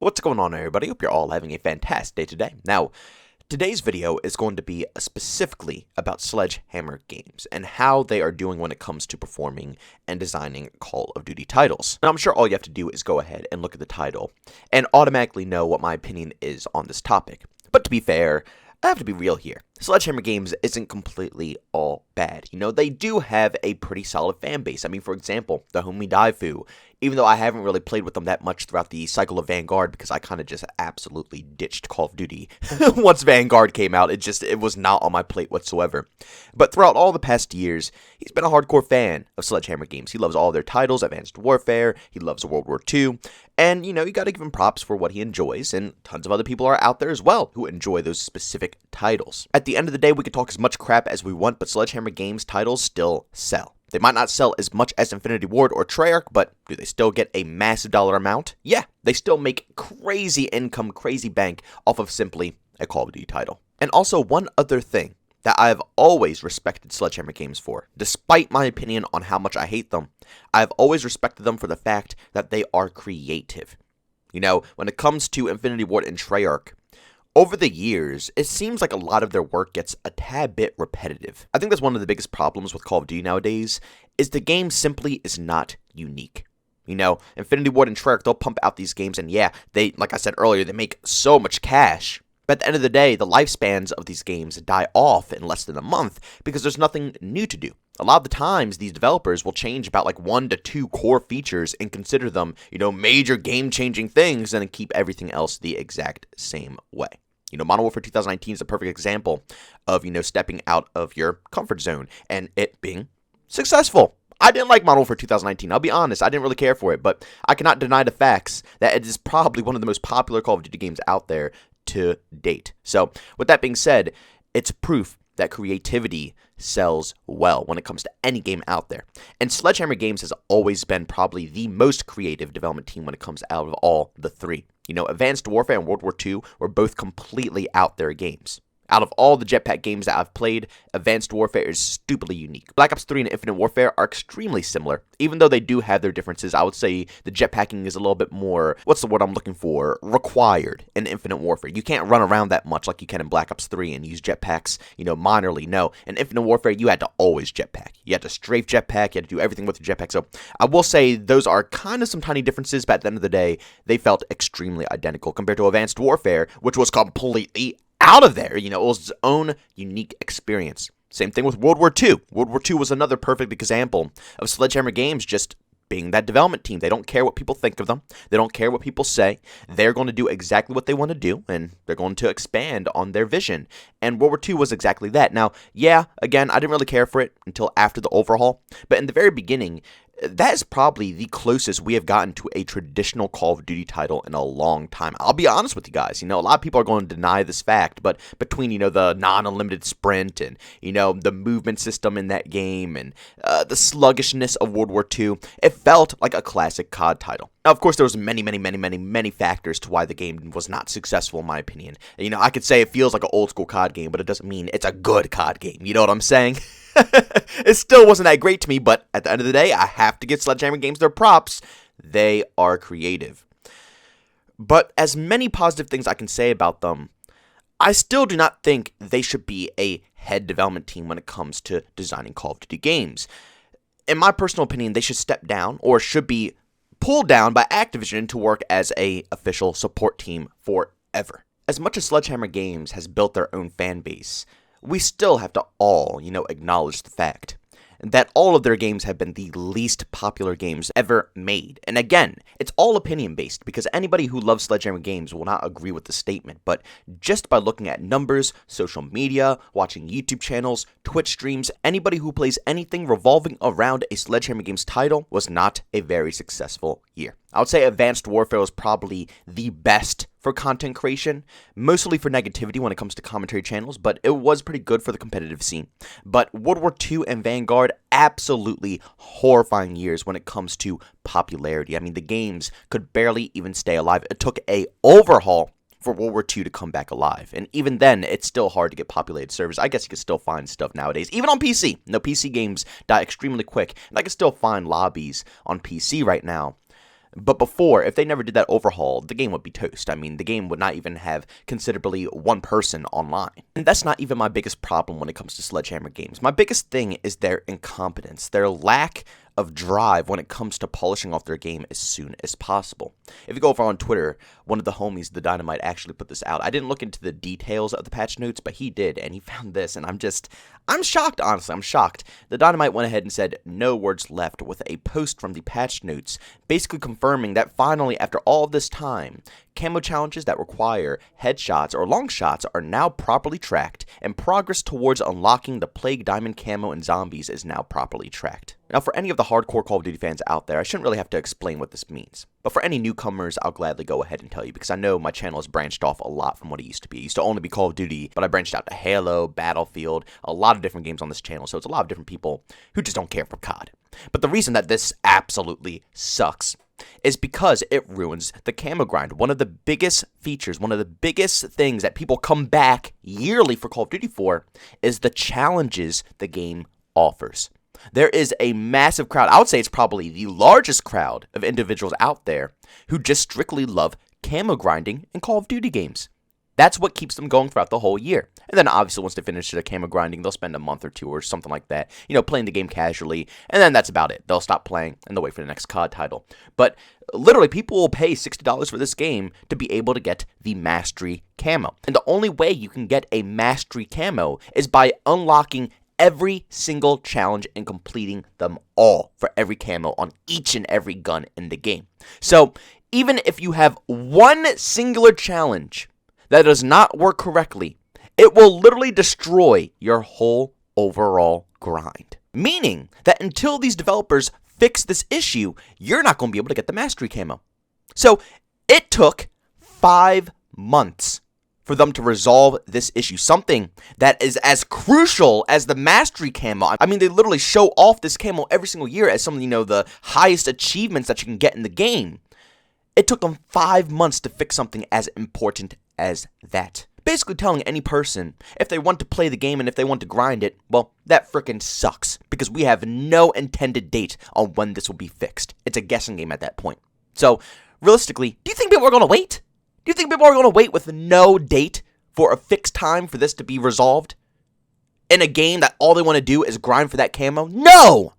What's going on, everybody? Hope you're all having a fantastic day today. Now, today's video is going to be specifically about Sledgehammer games and how they are doing when it comes to performing and designing Call of Duty titles. Now, I'm sure all you have to do is go ahead and look at the title and automatically know what my opinion is on this topic. But to be fair, I have to be real here. Sledgehammer Games isn't completely all bad. They do have a pretty solid fan base. I mean, for example, the homie Daifu, even though I haven't really played with them that much throughout the cycle of Vanguard because I kind of just absolutely ditched Call of Duty. Once Vanguard came out, it was not on my plate whatsoever. But throughout all the past years, he's been a hardcore fan of Sledgehammer Games. He loves all their titles, Advanced Warfare, he loves World War II, and, you gotta give him props for what he enjoys, and tons of other people are out there as well who enjoy those specific titles. At the end of the day, we can talk as much crap as we want, but Sledgehammer Games titles still sell. They might not sell as much as Infinity Ward or Treyarch, but do they still get a massive dollar amount? Yeah, they still make crazy income, crazy bank off of simply a Call of Duty title. And also, one other thing that I've always respected Sledgehammer Games for, despite my opinion on how much I hate them, I've always respected them for the fact that they are creative. When it comes to Infinity Ward and Treyarch, over the years, it seems like a lot of their work gets a tad bit repetitive. I think that's one of the biggest problems with Call of Duty nowadays, is the game simply is not unique. Infinity Ward and Treyarch, they'll pump out these games, and yeah, like I said earlier, they make so much cash. But at the end of the day, the lifespans of these games die off in less than a month because there's nothing new to do. A lot of the times, these developers will change about like 1 to 2 core features and consider them, major game-changing things and then keep everything else the exact same way. Modern Warfare 2019 is a perfect example of, stepping out of your comfort zone and it being successful. I didn't like Modern Warfare 2019. I'll be honest, I didn't really care for it, but I cannot deny the facts that it is probably one of the most popular Call of Duty games out there to date. So, with that being said, it's proof that creativity sells well when it comes to any game out there. And Sledgehammer Games has always been probably the most creative development team when it comes out of all the three. Advanced Warfare and World War II were both completely out there games. Out of all the jetpack games that I've played, Advanced Warfare is stupidly unique. Black Ops 3 and Infinite Warfare are extremely similar. Even though they do have their differences, I would say the jetpacking is a little bit more, what's the word I'm looking for, required in Infinite Warfare. You can't run around that much like you can in Black Ops 3 and use jetpacks, minorly. No, in Infinite Warfare, you had to always jetpack. You had to strafe jetpack, you had to do everything with your jetpack. So I will say those are kind of some tiny differences, but at the end of the day, they felt extremely identical compared to Advanced Warfare, which was completely out of there. It was its own unique experience. Same thing with World War II. World War II was another perfect example of Sledgehammer Games just being that development team. They don't care what people think of them. They don't care what people say. They're going to do exactly what they want to do, and they're going to expand on their vision. And World War II was exactly that. Now, yeah, again, I didn't really care for it until after the overhaul, but in the very beginning, that is probably the closest we have gotten to a traditional Call of Duty title in a long time. I'll be honest with you guys. A lot of people are going to deny this fact, but between, the non-unlimited sprint and, the movement system in that game and the sluggishness of World War II, it felt like a classic COD title. Now, of course, there was many factors to why the game was not successful, in my opinion. I could say it feels like an old-school COD game, but it doesn't mean it's a good COD game. You know what I'm saying? It still wasn't that great to me, but at the end of the day, I have to give Sledgehammer Games their props. They are creative. But as many positive things I can say about them, I still do not think they should be a head development team when it comes to designing Call of Duty games. In my personal opinion, they should step down or should be pulled down by Activision to work as a official support team forever. As much as Sledgehammer Games has built their own fan base, we still have to all, acknowledge the fact that all of their games have been the least popular games ever made. And again, it's all opinion-based, because anybody who loves Sledgehammer Games will not agree with the statement, but just by looking at numbers, social media, watching YouTube channels, Twitch streams, anybody who plays anything revolving around a Sledgehammer Games title was not a very successful year. I would say Advanced Warfare was probably the best for content creation, mostly for negativity when it comes to commentary channels, but it was pretty good for the competitive scene. But World War II and Vanguard, absolutely horrifying years when it comes to popularity. I mean, the games could barely even stay alive. It took a overhaul for World War II to come back alive. And even then, it's still hard to get populated servers. I guess you can still find stuff nowadays, even on PC. PC games die extremely quick, and I can still find lobbies on PC right now. But before, if they never did that overhaul, the game would be toast. I mean, the game would not even have considerably one person online. And that's not even my biggest problem when it comes to Sledgehammer games. My biggest thing is their incompetence, their lack of drive when it comes to polishing off their game as soon as possible. If you go over on Twitter, one of the homies, the Dynamite, actually put this out. I didn't look into the details of the patch notes, but he did, and he found this, and I'm shocked, honestly. I'm shocked. The Dynamite went ahead and said, "No words left," with a post from the patch notes, basically confirming that finally, after all of this time, camo challenges that require headshots or long shots are now properly tracked, and progress towards unlocking the Plague Diamond camo and zombies is now properly tracked. Now, for any of the hardcore Call of Duty fans out there, I shouldn't really have to explain what this means. But for any newcomers, I'll gladly go ahead and tell you, because I know my channel has branched off a lot from what it used to be. It used to only be Call of Duty, but I branched out to Halo, Battlefield, a lot of different games on this channel, so it's a lot of different people who just don't care for COD. But the reason that this absolutely sucks is because it ruins the camo grind. One of the biggest features, one of the biggest things that people come back yearly for Call of Duty for is the challenges the game offers. There is a massive crowd, I would say it's probably the largest crowd of individuals out there who just strictly love camo grinding in Call of Duty games. That's what keeps them going throughout the whole year. And then obviously once they finish their camo grinding, they'll spend a month or two or something like that, playing the game casually, and then that's about it. They'll stop playing and they'll wait for the next COD title. But literally, people will pay $60 for this game to be able to get the Mastery camo. And the only way you can get a Mastery camo is by unlocking every single challenge and completing them all for every camo on each and every gun in the game. So even if you have one singular challenge that does not work correctly, it will literally destroy your whole overall grind. Meaning that until these developers fix this issue, you're not going to be able to get the Mastery camo. So it took 5 months for them to resolve this issue, something that is as crucial as the Mastery camo. I mean, they literally show off this camo every single year as some of, the highest achievements that you can get in the game. It took them 5 months to fix something as important as that. Basically telling any person, if they want to play the game and if they want to grind it, well, that frickin' sucks, because we have no intended date on when this will be fixed. It's a guessing game at that point. So, realistically, do you think people are going to wait? Do you think people are going to wait with no date for a fixed time for this to be resolved? In a game that all they want to do is grind for that camo? No!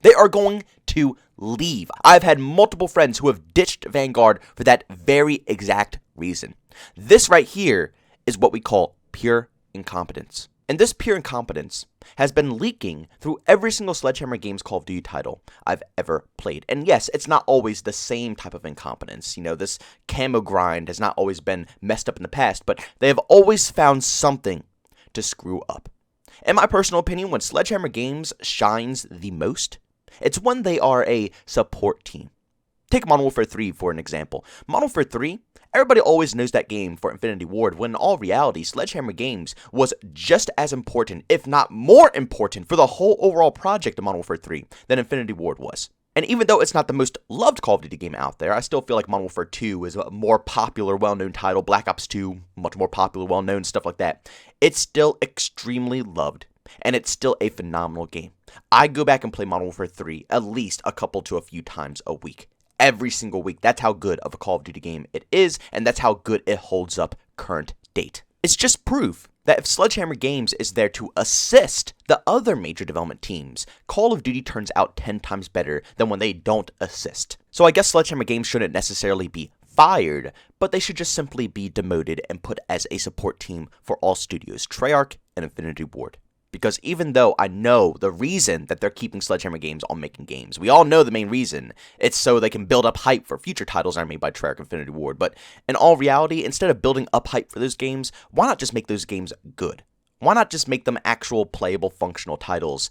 They are going to leave. I've had multiple friends who have ditched Vanguard for that very exact reason. This right here is what we call pure incompetence. And this pure incompetence has been leaking through every single Sledgehammer Games Call of Duty title I've ever played. And yes, it's not always the same type of incompetence. This camo grind has not always been messed up in the past, but they have always found something to screw up. In my personal opinion, when Sledgehammer Games shines the most, it's when they are a support team. Take Modern Warfare 3 for an example. Modern Warfare 3, everybody always knows that game for Infinity Ward, when in all reality, Sledgehammer Games was just as important, if not more important, for the whole overall project of Modern Warfare 3 than Infinity Ward was. And even though it's not the most loved Call of Duty game out there, I still feel like Modern Warfare 2 is a more popular, well-known title. Black Ops 2, much more popular, well-known, stuff like that. It's still extremely loved, and it's still a phenomenal game. I go back and play Modern Warfare 3 at least a couple to a few times a week. Every single week. That's how good of a Call of Duty game it is, and that's how good it holds up current date. It's just proof that if Sledgehammer Games is there to assist the other major development teams, Call of Duty turns out 10 times better than when they don't assist. So I guess Sledgehammer Games shouldn't necessarily be fired, but they should just simply be demoted and put as a support team for all studios, Treyarch and Infinity Ward. Because even though I know the reason that they're keeping Sledgehammer Games on making games, we all know the main reason. It's so they can build up hype for future titles that are made by Treyarch and Infinity Ward. But in all reality, instead of building up hype for those games, why not just make those games good? Why not just make them actual playable, functional titles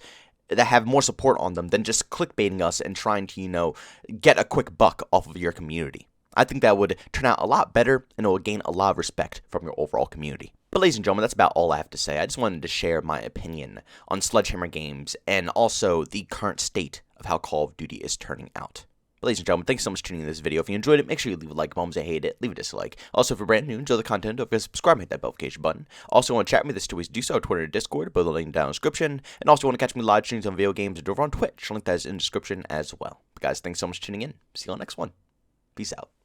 that have more support on them than just clickbaiting us and trying to, get a quick buck off of your community? I think that would turn out a lot better, and it will gain a lot of respect from your overall community. But ladies and gentlemen, that's about all I have to say. I just wanted to share my opinion on Sledgehammer Games and also the current state of how Call of Duty is turning out. But ladies and gentlemen, thanks so much for tuning in this video. If you enjoyed it, make sure you leave a like. If you hate it, leave a dislike. Also, if you're brand new, enjoy the content, don't forget to subscribe and hit that notification button. Also, want to chat with me, there's two ways to do so: Twitter and Discord, both linked down in the description. And also, want to catch me live streams on video games and over on Twitch, link that is in the description as well. But guys, thanks so much for tuning in. See you on the next one. Peace out.